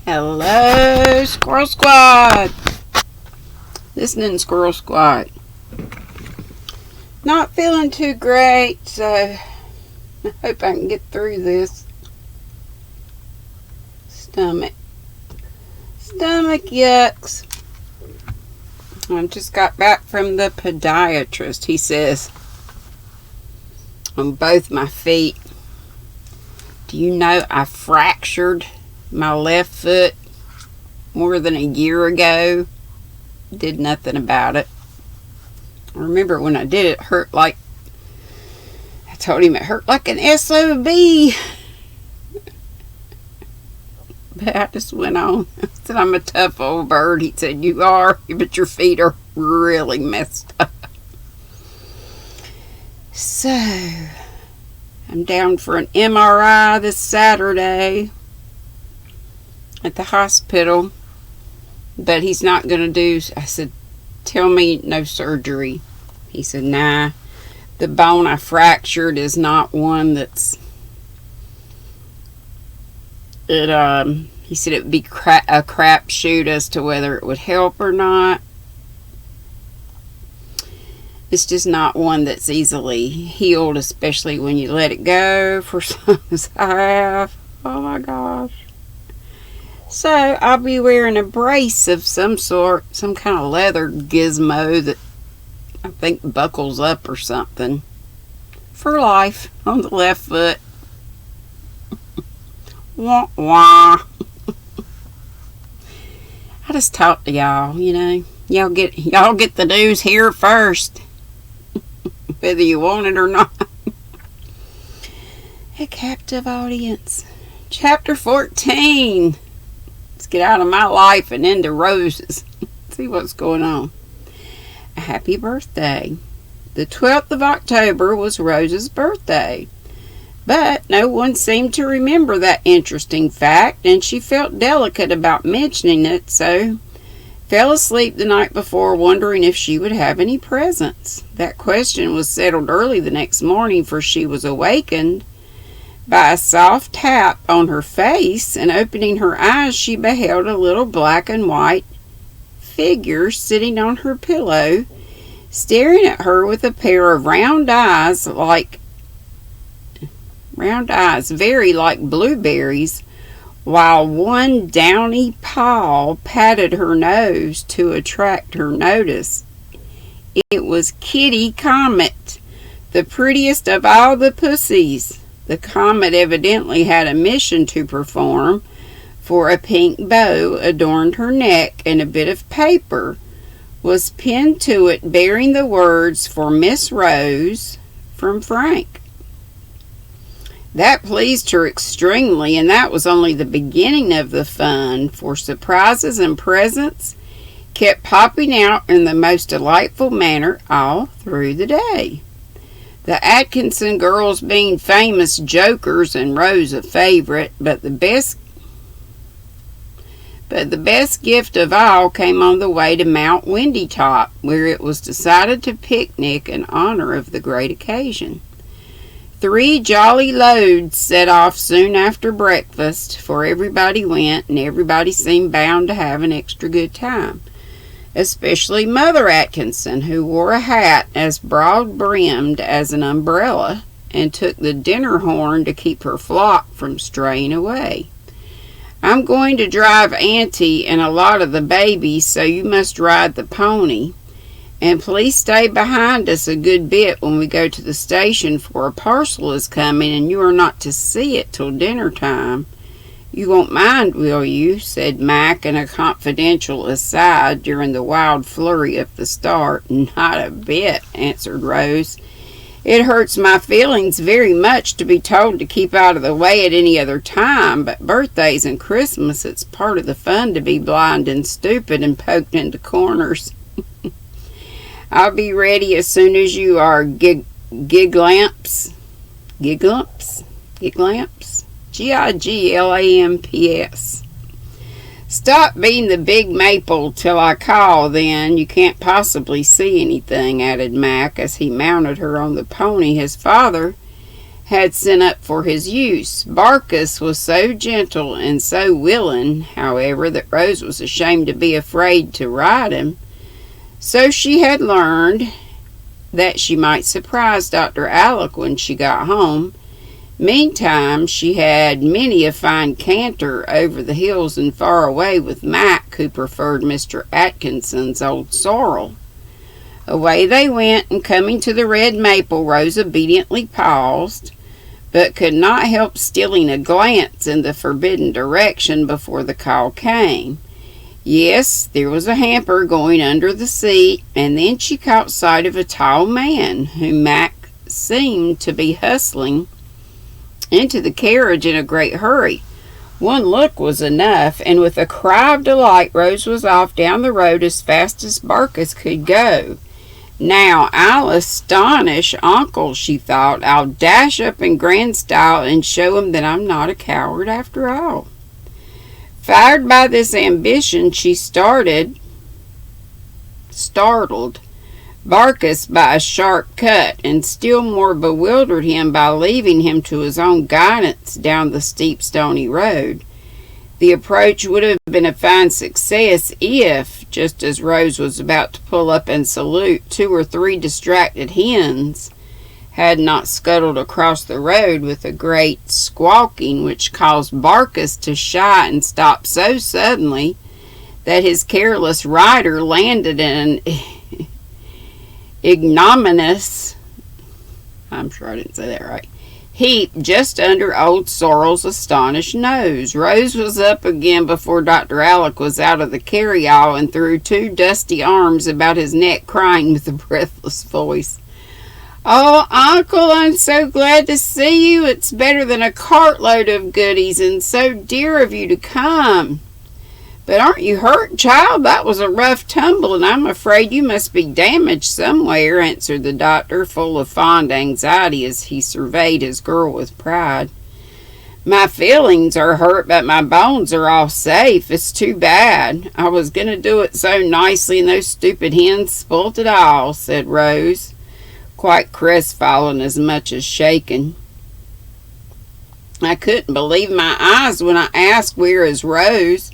Hello, Squirrel Squad. Listening, Squirrel Squad. Not feeling too great, so I hope I can get through this. Stomach yucks. I just got back from the podiatrist. He says, on both my feet, do you know I fractured my left foot more than a year ago? Did nothing about it. I remember when I did it, hurt like, I told him it hurt like an SOB. But I just went on. I said, I'm a tough old bird. He said, you are, but your feet are really messed up. So, I'm down for an MRI this Saturday at the hospital. But he's not going to do, I said, tell me no surgery. He said, nah, the bone I fractured is not one that's, he said it would be a crapshoot as to whether it would help or not. It's just not one that's easily healed, especially when you let it go for some as I have. Oh my gosh. So I'll be wearing a brace of some sort, some kind of leather gizmo that I think buckles up or something for life on the left foot. Wah wah. I just talk to y'all, you know. Y'all get the news here first, whether you want it or not. A captive audience. Chapter 14. Let's get out of my life and into Rose's. See what's going on. A happy birthday. The 12th of October was Rose's birthday. But no one seemed to remember that interesting fact, and she felt delicate about mentioning it, so fell asleep the night before wondering if she would have any presents. That question was settled early the next morning, for she was awakened by a soft tap on her face, and opening her eyes she beheld a little black and white figure sitting on her pillow, staring at her with a pair of round eyes very like blueberries, while one downy paw patted her nose to attract her notice. It was Kitty Comet, the prettiest of all the pussies. The comet evidently had a mission to perform, for a pink bow adorned her neck, and a bit of paper was pinned to it bearing the words, "For Miss Rose, from Frank." That pleased her extremely, and that was only the beginning of the fun, for surprises and presents kept popping out in the most delightful manner all through the day. The Atkinson girls being famous jokers and Rose a favorite, but the best gift of all came on the way to Mount Windy Top, where it was decided to picnic in honor of the great occasion. 3 jolly loads set off soon after breakfast, for everybody went, and everybody seemed bound to have an extra good time. Especially Mother Atkinson, who wore a hat as broad-brimmed as an umbrella, and took the dinner horn to keep her flock from straying away. "I'm going to drive Auntie and a lot of the babies, so you must ride the pony. And please stay behind us a good bit when we go to the station, for a parcel is coming, and you are not to see it till dinner time. You won't mind, will you?" said Mac in a confidential aside during the wild flurry of the start. "Not a bit," answered Rose. "It hurts my feelings very much to be told to keep out of the way at any other time, but birthdays and Christmas, it's part of the fun to be blind and stupid and poked into corners." "I'll be ready as soon as you are, Giglamps. Giglamps? Giglamps. "Stop being the big maple till I call, then. You can't possibly see anything," added Mac, as he mounted her on the pony his father had sent up for his use. Barcus was so gentle and so willing, however, that Rose was ashamed to be afraid to ride him. So she had learned that she might surprise Dr. Alec when she got home. Meantime, she had many a fine canter over the hills and far away with Mac, who preferred Mr. Atkinson's old sorrel. Away they went, and coming to the red maple, Rose obediently paused, but could not help stealing a glance in the forbidden direction before the call came. Yes, there was a hamper going under the seat, and then she caught sight of a tall man, whom Mac seemed to be hustling into the carriage in a great hurry. One look was enough, and with a cry of delight, Rose was off down the road as fast as Barcus could go. Now, I'll astonish Uncle, she thought. I'll dash up in grand style and show him that I'm not a coward after all. Fired by this ambition, she startled Barcus by a sharp cut, and still more bewildered him by leaving him to his own guidance down the steep stony road. The approach would have been a fine success if, just as Rose was about to pull up and salute, 2 or 3 distracted hens had not scuttled across the road with a great squawking which caused Barcus to shy and stop so suddenly that his careless rider landed in an ignominious, I'm sure I didn't say that right, heap just under old Sorrel's astonished nose. Rose was up again before Dr. Alec was out of the carryall and threw 2 dusty arms about his neck, crying with a breathless voice, "Oh, Uncle, I'm so glad to see you. It's better than a cartload of goodies, and so dear of you to come. But aren't you hurt, child? That was a rough tumble, and I'm afraid you must be damaged somewhere," answered the doctor, full of fond anxiety as he surveyed his girl with pride. "My feelings are hurt, but my bones are all safe. It's too bad. I was going to do it so nicely, and those stupid hens spoilt it all," said Rose, quite crestfallen as much as shaken. "I couldn't believe my eyes when I asked where is Rose,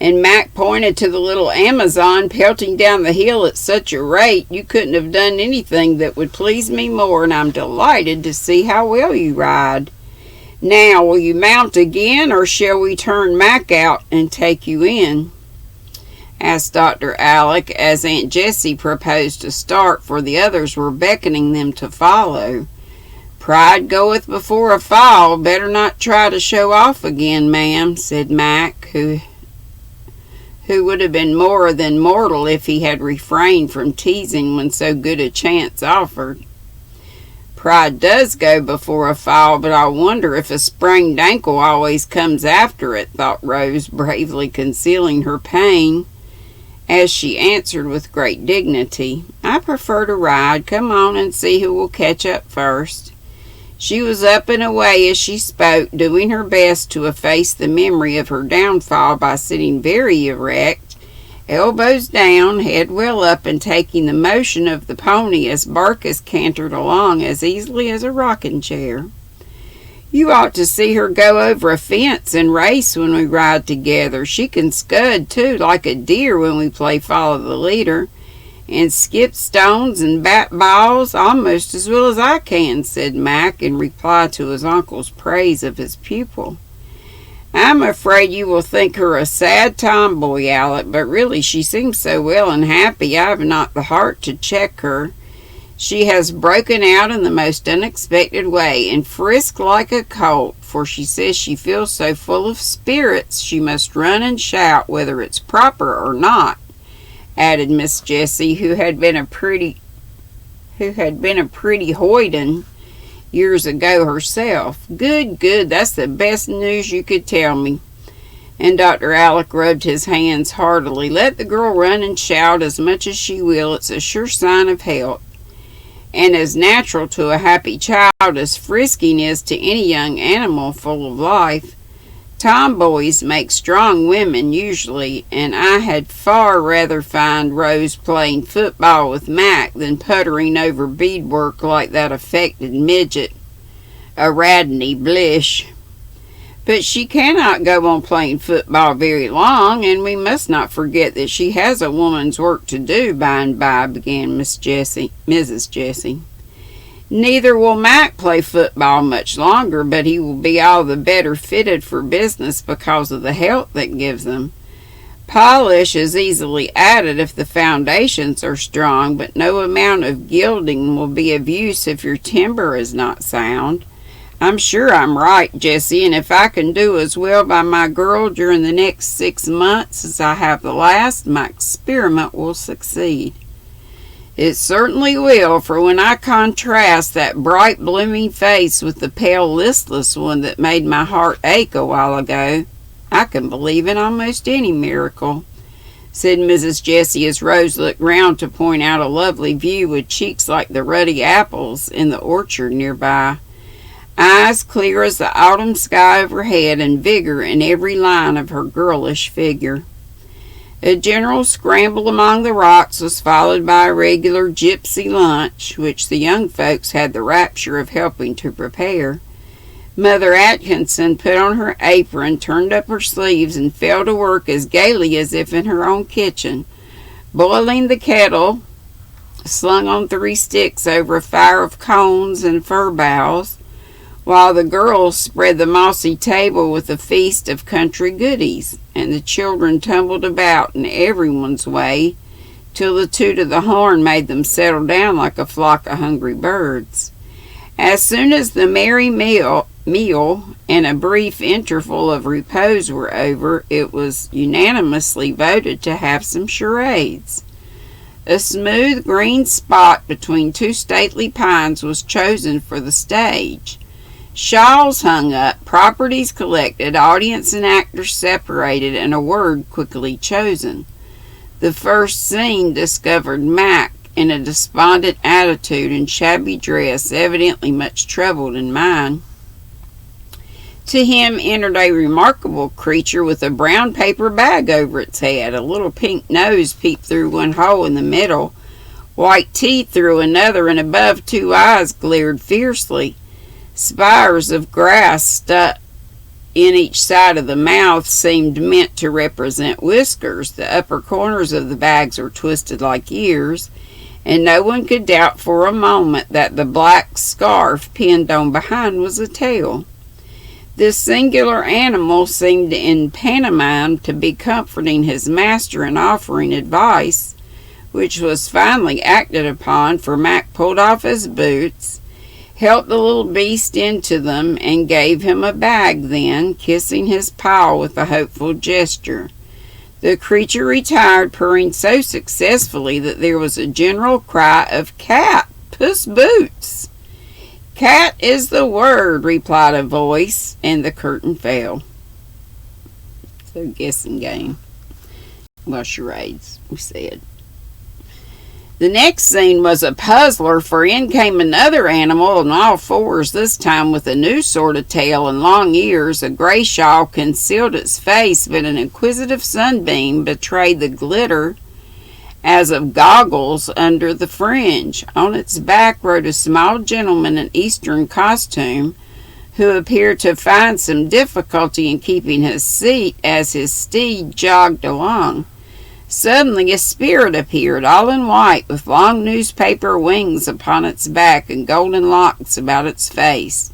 and Mac pointed to the little Amazon pelting down the hill at such a rate. You couldn't have done anything that would please me more, and I'm delighted to see how well you ride. Now, will you mount again, or shall we turn Mac out and take you in?" asked Dr. Alec, as Aunt Jessie proposed to start, for the others were beckoning them to follow. "Pride goeth before a fall. Better not try to show off again, ma'am," said Mac, who would have been more than mortal if he had refrained from teasing when so good a chance offered. "Pride does go before a fall, but I wonder if a sprained ankle always comes after it," thought Rose, bravely concealing her pain, as she answered with great dignity, "I prefer to ride. Come on and see who will catch up first." She was up and away as she spoke, doing her best to efface the memory of her downfall by sitting very erect, elbows down, head well up, and taking the motion of the pony as Barcus cantered along as easily as a rocking chair. "You ought to see her go over a fence and race when we ride together. She can scud, too, like a deer when we play follow the leader, and skip stones and bat balls almost as well as I can," said Mac, in reply to his uncle's praise of his pupil. "I'm afraid you will think her a sad tomboy, Owlette, but really she seems so well and happy I have not the heart to check her. She has broken out in the most unexpected way, and frisked like a colt, for she says she feels so full of spirits she must run and shout whether it's proper or not," added Miss Jessie, who had been a pretty hoyden years ago herself. Good, that's the best news you could tell me." And Dr. Alec rubbed his hands heartily. "Let the girl run and shout as much as she will. It's a sure sign of health, and as natural to a happy child as frisking is to any young animal full of life. Tomboys make strong women usually, and I had far rather find Rose playing football with Mac than puttering over beadwork like that affected midget. a Radney Blish. But she cannot go on playing football very long, and we must not forget that she has a woman's work to do by and by, began Mrs. Jessie. Neither will Mac play football much longer, but he will be all the better fitted for business because of the help that gives them. Polish is easily added if the foundations are strong, but no amount of gilding will be of use if your timber is not sound. I'm sure I'm right, Jessie, and if I can do as well by my girl during the next 6 months as I have the last, my experiment will succeed. It certainly will, for when I contrast that bright blooming face with the pale listless one that made my heart ache a while ago, I can believe in almost any miracle, said Mrs. Jessie as Rose looked round to point out a lovely view with cheeks like the ruddy apples in the orchard nearby, eyes clear as the autumn sky overhead, and vigor in every line of her girlish figure. A general scramble among the rocks was followed by a regular gypsy lunch, which the young folks had the rapture of helping to prepare. Mother Atkinson put on her apron, turned up her sleeves, and fell to work as gaily as if in her own kitchen, boiling the kettle, slung on 3 sticks over a fire of cones and fir boughs, while the girls spread the mossy table with a feast of country goodies, and the children tumbled about in everyone's way, till the toot of the horn made them settle down like a flock of hungry birds. As soon as the merry meal and a brief interval of repose were over, it was unanimously voted to have some charades. A smooth green spot between 2 stately pines was chosen for the stage. Shawls hung up, properties collected, audience and actors separated, and a word quickly chosen. The first scene discovered Mac in a despondent attitude and shabby dress, evidently much troubled in mind. To him entered a remarkable creature with a brown paper bag over its head. A little pink nose peeped through one hole in the middle, white teeth through another, and above 2 eyes glared fiercely. Spires of grass stuck in each side of the mouth seemed meant to represent whiskers. The upper corners of the bags were twisted like ears, and no one could doubt for a moment that the black scarf pinned on behind was a tail. This singular animal seemed in pantomime to be comforting his master and offering advice, which was finally acted upon, for Mac pulled off his boots, helped the little beast into them, and gave him a bag, then, kissing his paw with a hopeful gesture. The creature retired, purring so successfully that there was a general cry of "Cat! Puss Boots!" "Cat is the word," replied a voice, and the curtain fell. So, guessing game. Well, charades, we said. The next scene was a puzzler, for in came another animal on all fours, this time with a new sort of tail and long ears. A gray shawl concealed its face, but an inquisitive sunbeam betrayed the glitter as of goggles under the fringe. On its back rode a small gentleman in Eastern costume, who appeared to find some difficulty in keeping his seat as his steed jogged along. Suddenly a spirit appeared, all in white, with long newspaper wings upon its back and golden locks about its face.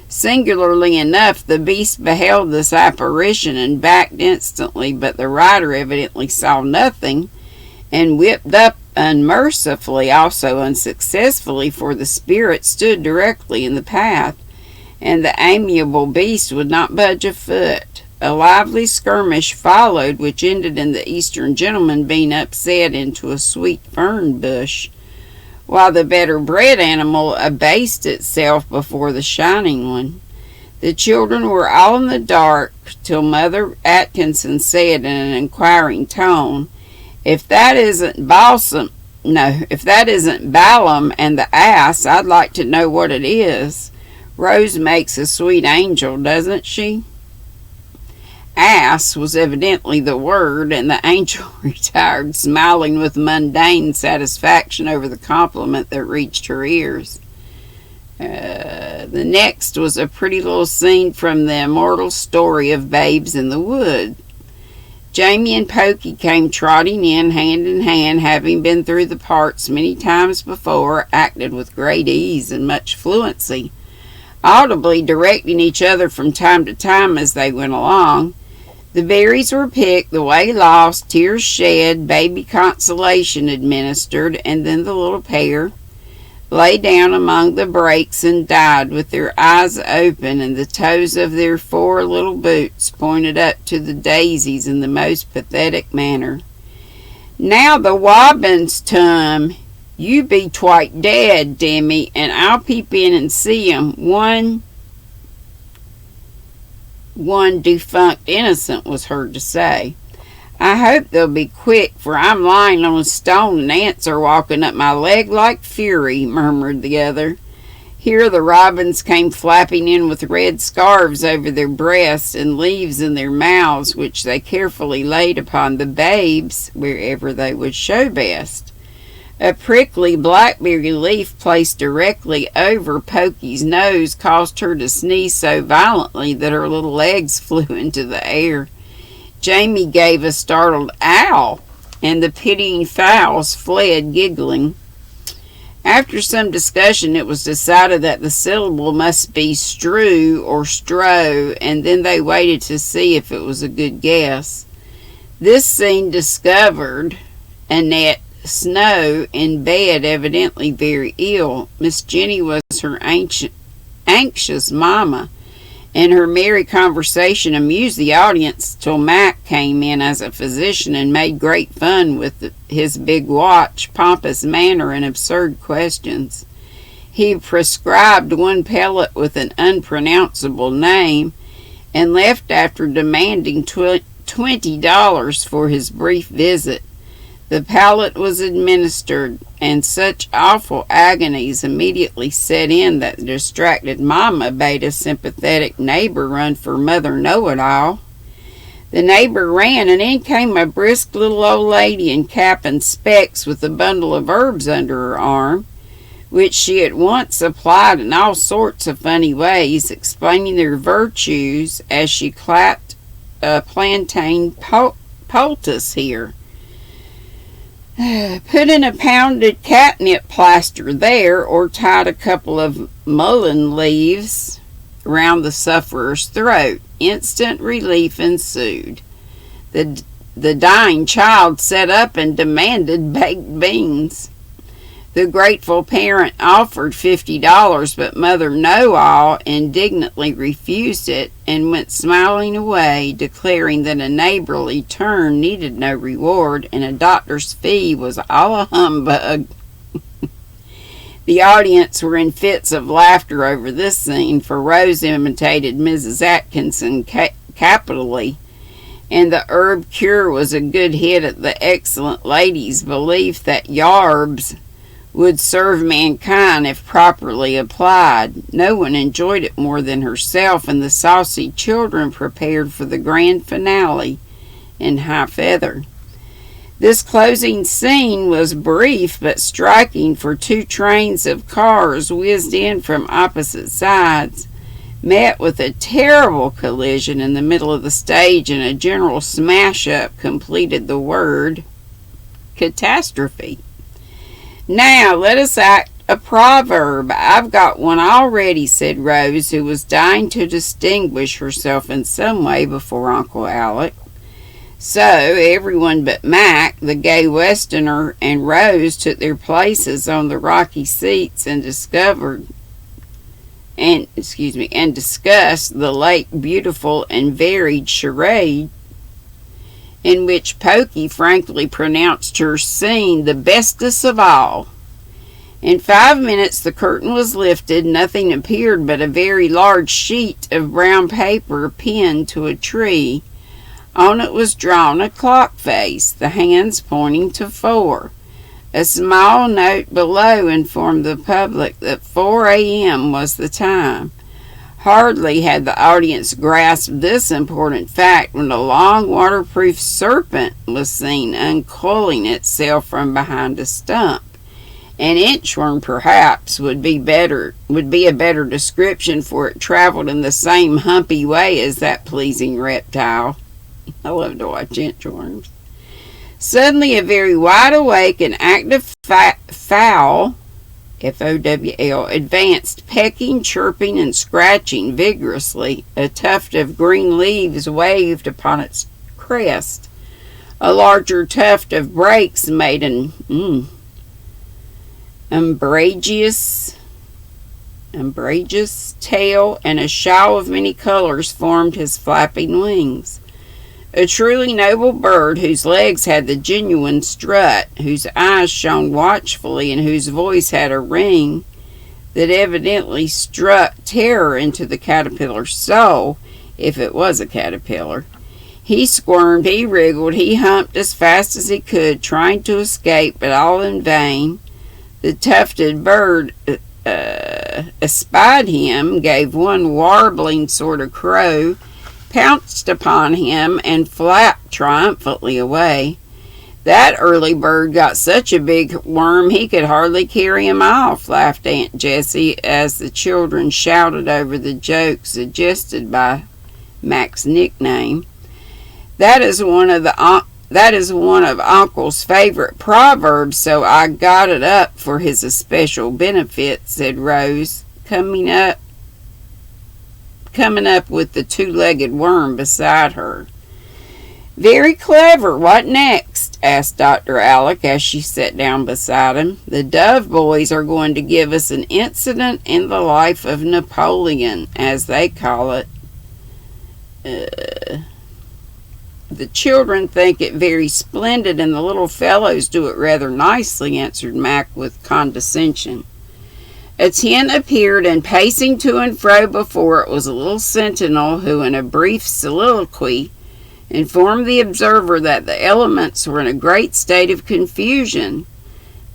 Singularly enough, the beast beheld this apparition and backed instantly, but the rider evidently saw nothing, and whipped up unmercifully, also unsuccessfully, for the spirit stood directly in the path, and the amiable beast would not budge a foot. A lively skirmish followed, which ended in the Eastern gentleman being upset into a sweet fern bush, while the better bred animal abased itself before the shining one. The children were all in the dark till Mother Atkinson said in an inquiring tone, if that isn't Balaam and the ass, I'd like to know what it is. Rose makes a sweet angel, doesn't she?" Ass was evidently the word, and the angel retired, smiling with mundane satisfaction over the compliment that reached her ears. The next was a pretty little scene from the immortal story of Babes in the Wood. Jamie and Pokey came trotting in hand, having been through the parts many times before, acted with great ease and much fluency, audibly directing each other from time to time as they went along. The berries were picked, the way lost, tears shed, baby consolation administered, and then the little pair lay down among the brakes and died with their eyes open and the toes of their 4 little boots pointed up to the daisies in the most pathetic manner. "Now the wobbin's tum. You be twite dead, Demi, and I'll peep in and see 'em. One defunct innocent," was heard to say. "I hope they'll be quick, for I'm lying on a stone and ants are walking up my leg like fury," murmured the other. Here the robins came flapping in with red scarves over their breasts and leaves in their mouths, which they carefully laid upon the babes wherever they would show best. A prickly blackberry leaf placed directly over Pokey's nose caused her to sneeze so violently that her little legs flew into the air. Jamie gave a startled "ow," and the pitying fowls fled giggling. After some discussion, it was decided that the syllable must be strew or strow, and then they waited to see if it was a good guess. This scene discovered Annette Snow in bed, evidently very ill. Miss Jenny was her anxious mamma, and her merry conversation amused the audience till Mac came in as a physician and made great fun with his big watch, pompous manner, and absurd questions. He prescribed one pellet with an unpronounceable name and left after demanding $20 for his brief visit. The pellet was administered, and such awful agonies immediately set in that the distracted mamma bade a sympathetic neighbor run for Mother Know-it-all. The neighbor ran, and in came a brisk little old lady in cap and specs with a bundle of herbs under her arm, which she at once applied in all sorts of funny ways, explaining their virtues as she clapped a plantain poultice here. Put in a pounded catnip plaster there, or tied a couple of mullein leaves round the sufferer's throat. Instant relief ensued. The dying child sat up and demanded baked beans. The grateful parent offered $50, but Mother Know-all indignantly refused it and went smiling away, declaring that a neighborly turn needed no reward and a doctor's fee was all a humbug. The audience were in fits of laughter over this scene, for Rose imitated Mrs. Atkinson capitally, and the herb cure was a good hit at the excellent lady's belief that yarbs would serve mankind if properly applied. No one enjoyed it more than herself, and the saucy children prepared for the grand finale in high feather. This closing scene was brief but striking, for 2 trains of cars whizzed in from opposite sides, met with a terrible collision in the middle of the stage, and a general smash-up completed the word catastrophe. "Now let us act a proverb. I've got one already," said Rose, who was dying to distinguish herself in some way before Uncle Alec. So everyone but Mac, the gay Westerner, and Rose took their places on the rocky seats and discussed the late beautiful and varied charade, in which Pokey frankly pronounced her scene the bestest of all. In 5 minutes the curtain was lifted. Nothing appeared but a very large sheet of brown paper pinned to a tree. On it was drawn a clock face, the hands pointing to 4. A small note below informed the public that 4 a.m. was the time. Hardly had the audience grasped this important fact when a long waterproof serpent was seen uncoiling itself from behind a stump An inchworm, perhaps, would be a better description, for it traveled in the same humpy way as that pleasing reptile. I love to watch inchworms. Suddenly, a very wide awake and active fowl, Fowl, advanced, pecking, chirping, and scratching vigorously. A tuft of green leaves waved upon its crest. A larger tuft of brakes made an umbrageous tail, and a shawl of many colors formed his flapping wings. A truly noble bird, whose legs had the genuine strut, whose eyes shone watchfully, and whose voice had a ring that evidently struck terror into the caterpillar's soul, if it was a caterpillar. He squirmed, he wriggled, he humped as fast as he could, trying to escape, but all in vain. The tufted bird espied him, gave one warbling sort of crow, pounced upon him, and flapped triumphantly away. That early bird got such a big worm he could hardly carry him off, laughed Aunt Jessie, as the children shouted over the joke suggested by Mac's nickname. That is one of Uncle's favorite proverbs, so I got it up for his especial benefit, said Rose, coming up with the two-legged worm beside her. Very clever. What next? Asked Dr. Alec as she sat down beside him. The Dove boys are going to give us an incident in the life of Napoleon, as they call it. The children think it very splendid, and the little fellows do it rather nicely, answered Mac with condescension. A tent appeared, and pacing to and fro before it was a little sentinel who, in a brief soliloquy, informed the observer that the elements were in a great state of confusion,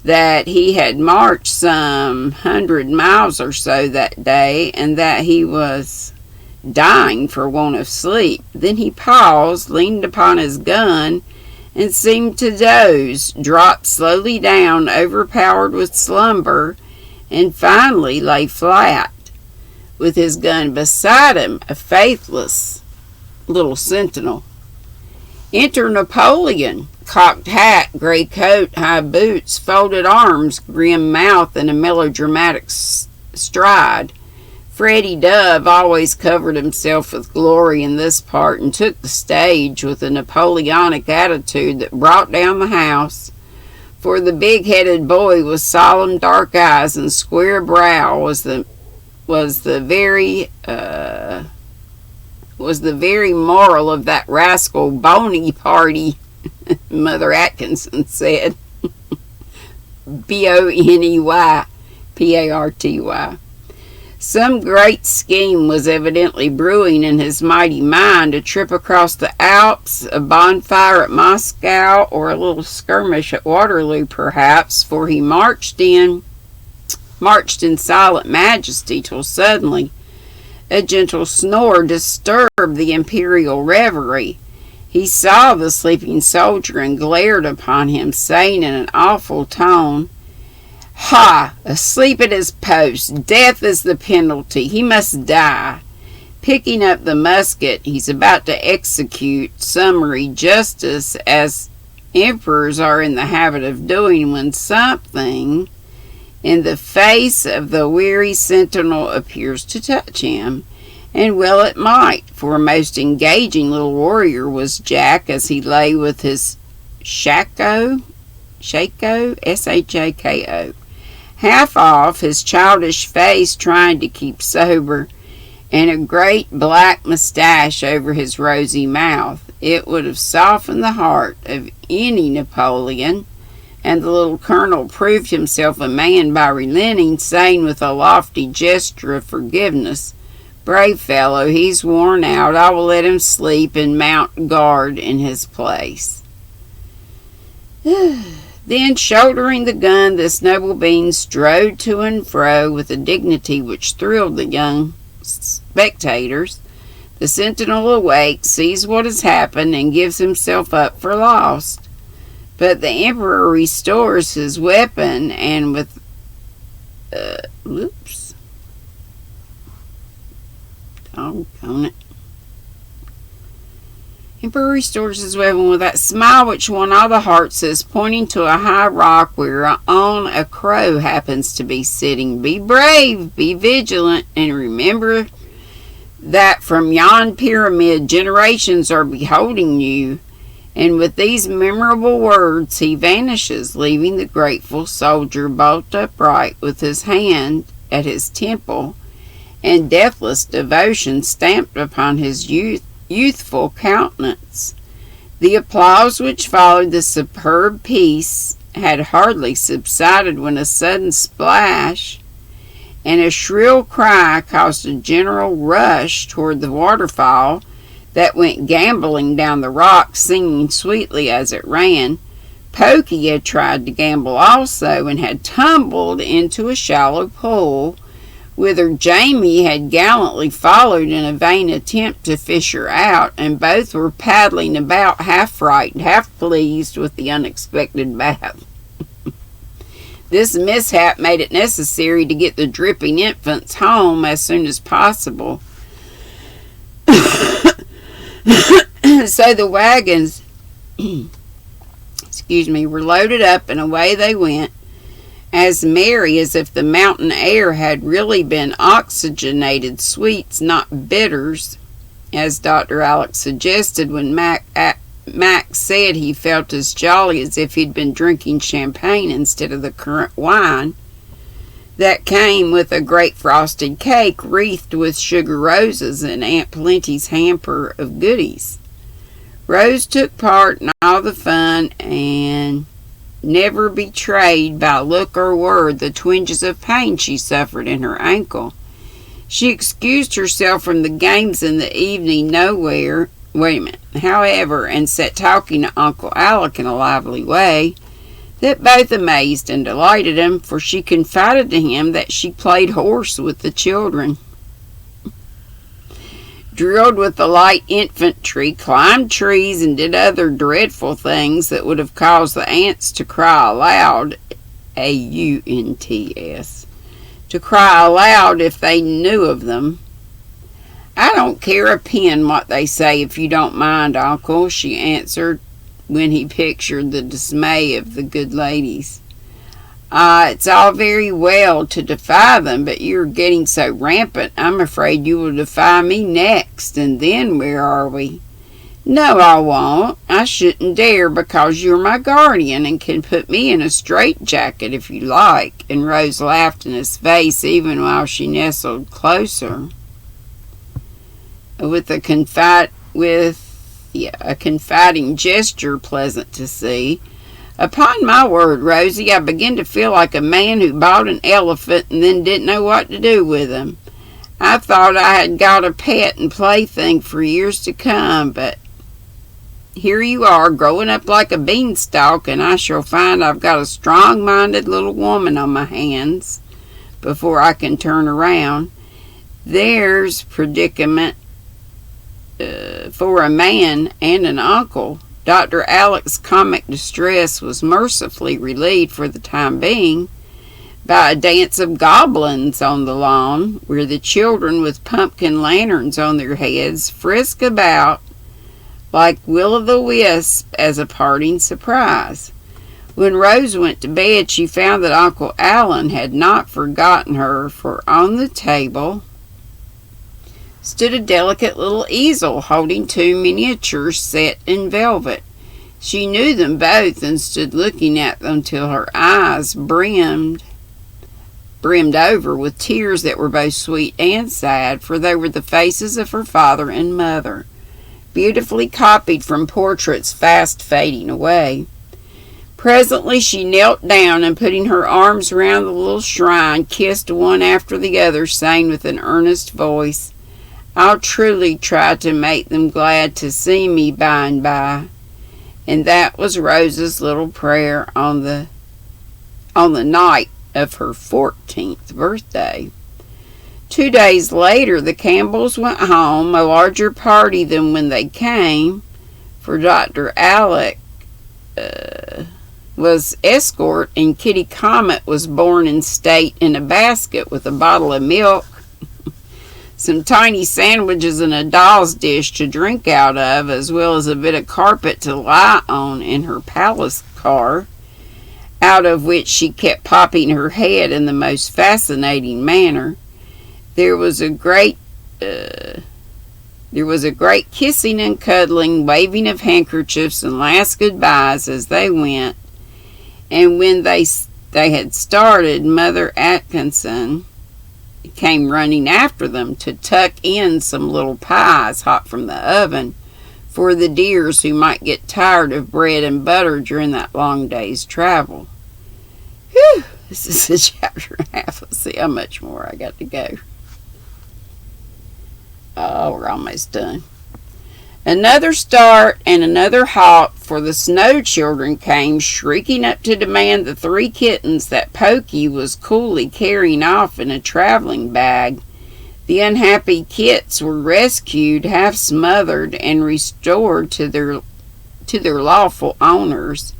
that he had marched some 100 miles or so that day, and that he was dying for want of sleep. Then he paused, leaned upon his gun, and seemed to doze, dropped slowly down, overpowered with slumber, and finally lay flat, with his gun beside him, a faithless little sentinel. Enter Napoleon, cocked hat, gray coat, high boots, folded arms, grim mouth, and a melodramatic stride. Freddie Dove always covered himself with glory in this part, and took the stage with a Napoleonic attitude that brought down the house. For the big-headed boy with solemn dark eyes and square brow was the very moral of that rascal Boney party, Mother Atkinson said. Boney, Party. Some great scheme was evidently brewing in his mighty mind, a trip across the Alps, a bonfire at Moscow, or a little skirmish at Waterloo, perhaps, for he marched in silent majesty till suddenly a gentle snore disturbed the imperial reverie. He saw the sleeping soldier and glared upon him, saying in an awful tone, "Ha! Asleep at his post. Death is the penalty. He must die." Picking up the musket, he's about to execute summary justice, as emperors are in the habit of doing, when something in the face of the weary sentinel appears to touch him. And well it might, for a most engaging little warrior was Jack, as he lay with his shako, S-H-A-K-O, half off, his childish face trying to keep sober, and a great black mustache over his rosy mouth. It would have softened the heart of any Napoleon, and the little colonel proved himself a man by relenting, saying with a lofty gesture of forgiveness, "Brave fellow, he's worn out. I will let him sleep and mount guard in his place." Then, shouldering the gun, this noble being strode to and fro with a dignity which thrilled the young spectators. The sentinel awakes, sees what has happened, and gives himself up for lost. But the Emperor restores his weapon, and with doggone it. Emperor restores his weapon with that smile which won all the hearts, says, pointing to a high rock whereon a crow happens to be sitting, "Be brave, be vigilant, and remember that from yon pyramid generations are beholding you." And with these memorable words he vanishes, leaving the grateful soldier bolt upright with his hand at his temple and deathless devotion stamped upon his youthful countenance. The applause which followed the superb piece had hardly subsided when a sudden splash and a shrill cry caused a general rush toward the waterfall that went gambolling down the rocks, singing sweetly as it ran. Pokey had tried to gambol also, and had tumbled into a shallow pool, whither Jamie had gallantly followed in a vain attempt to fish her out, and both were paddling about, half frightened, half pleased with the unexpected bath. This mishap made it necessary to get the dripping infants home as soon as possible. So the wagons were loaded up, and away they went, as merry as if the mountain air had really been oxygenated sweets, not bitters, as Dr. Alex suggested when Mac said he felt as jolly as if he'd been drinking champagne instead of the currant wine that came with a great frosted cake wreathed with sugar roses in Aunt Plenty's hamper of goodies. Rose took part in all the fun and never betrayed by look or word the twinges of pain she suffered in her ankle. She excused herself from the games in the evening however, and sat talking to Uncle Alec in a lively way that both amazed and delighted him, for she confided to him that she played horse with the children, drilled with the light infantry, climbed trees, and did other dreadful things that would have caused the ants to cry aloud, A-U-N-T-S, to cry aloud if they knew of them. "I don't care a pin what they say, if you don't mind, Uncle," she answered, when he pictured the dismay of the good ladies. It's all very well to defy them, but you're getting so rampant, I'm afraid you will defy me next, and then where are we?" "No, I won't. I shouldn't dare, because you're my guardian and can put me in a straitjacket if you like," and Rose laughed in his face even while she nestled closer, with a confiding gesture pleasant to see. "Upon my word, Rosie, I begin to feel like a man who bought an elephant and then didn't know what to do with him. I thought I had got a pet and plaything for years to come, but here you are growing up like a beanstalk, and I shall find I've got a strong-minded little woman on my hands before I can turn around. There's predicament for a man and an uncle." Dr. Alec's comic distress was mercifully relieved for the time being by a dance of goblins on the lawn, where the children with pumpkin lanterns on their heads frisk about like will-o'-the-wisp as a parting surprise. When Rose went to bed, she found that Uncle Allen had not forgotten her, for on the table stood a delicate little easel holding 2 miniatures set in velvet. She knew them both and stood looking at them till her eyes brimmed over with tears that were both sweet and sad, for they were the faces of her father and mother, beautifully copied from portraits fast fading away. Presently she knelt down, and putting her arms round the little shrine, kissed one after the other, saying with an earnest voice, "I'll truly try to make them glad to see me by and by." And that was Rose's little prayer on the night of her 14th birthday. 2 days later, the Campbells went home, a larger party than when they came, for Dr. Alec was escort, and Kitty Comet was born in state in a basket with a bottle of milk, some tiny sandwiches, and a doll's dish to drink out of, as well as a bit of carpet to lie on in her palace car, out of which she kept popping her head in the most fascinating manner. There was a great kissing and cuddling, waving of handkerchiefs, and last goodbyes as they went. And when they had started, Mother Atkinson came running after them to tuck in some little pies hot from the oven for the dears who might get tired of bread and butter during that long day's travel. Whew, this is a chapter and a half. Let's see how much more I got to go. Oh, we're almost done. Another start and another halt, for the Snow Children came shrieking up to demand the 3 kittens that Pokey was coolly carrying off in a traveling bag. The unhappy kits were rescued, half smothered, and restored to their lawful owners,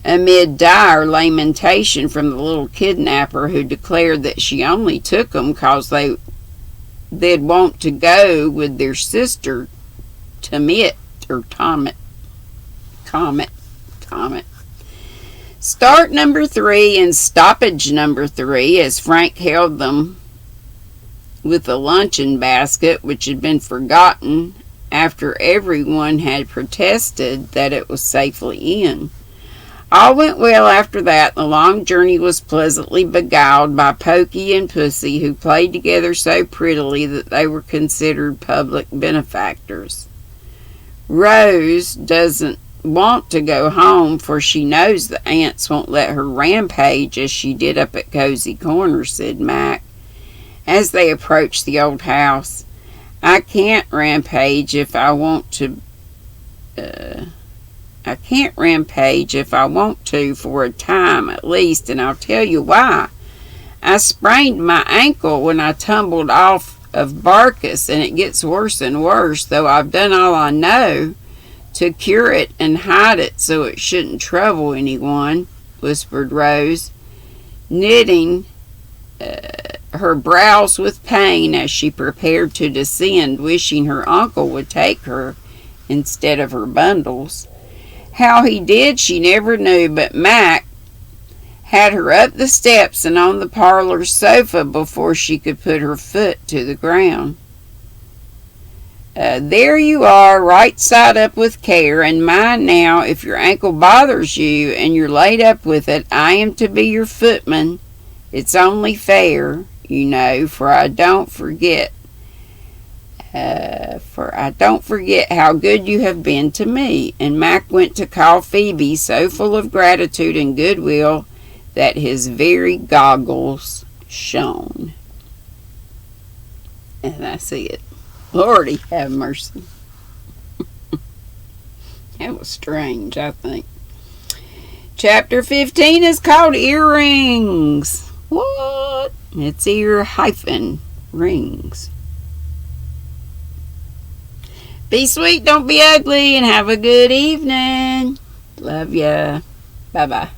amid dire lamentation from the little kidnapper, who declared that she only took them 'cause they'd want to go with their sister Comet. Start number 3 and stoppage number 3, as Frank held them with a luncheon basket which had been forgotten after everyone had protested that it was safely in. All went well after that. The long journey was pleasantly beguiled by Pokey and Pussy, who played together so prettily that they were considered public benefactors. Rose doesn't want to go home, for she knows the aunts won't let her rampage as she did up at Cozy Corner, said Mac, as they approached the old house. I can't rampage if I want to, for a time at least, and I'll tell you why. I sprained my ankle when I tumbled off of Barcus, and it gets worse and worse, though I've done all I know to cure it and hide it so it shouldn't trouble anyone, whispered Rose, knitting her brows with pain as she prepared to descend, wishing her uncle would take her instead of her bundles. How he did she never knew, but Mac had her up the steps and on the parlor sofa before she could put her foot to the ground. There you are, right side up with care, and mind now, if your ankle bothers you and you're laid up with it, I am to be your footman. It's only fair, you know, for I don't forget how good you have been to me. And Mac went to call Phoebe, so full of gratitude and goodwill that his very goggles shone. And that's it. Lordy have mercy. That was strange, I think. Chapter 15 is called Earrings. What? It's ear-rings. Be sweet, don't be ugly, and have a good evening. Love ya. Bye-bye.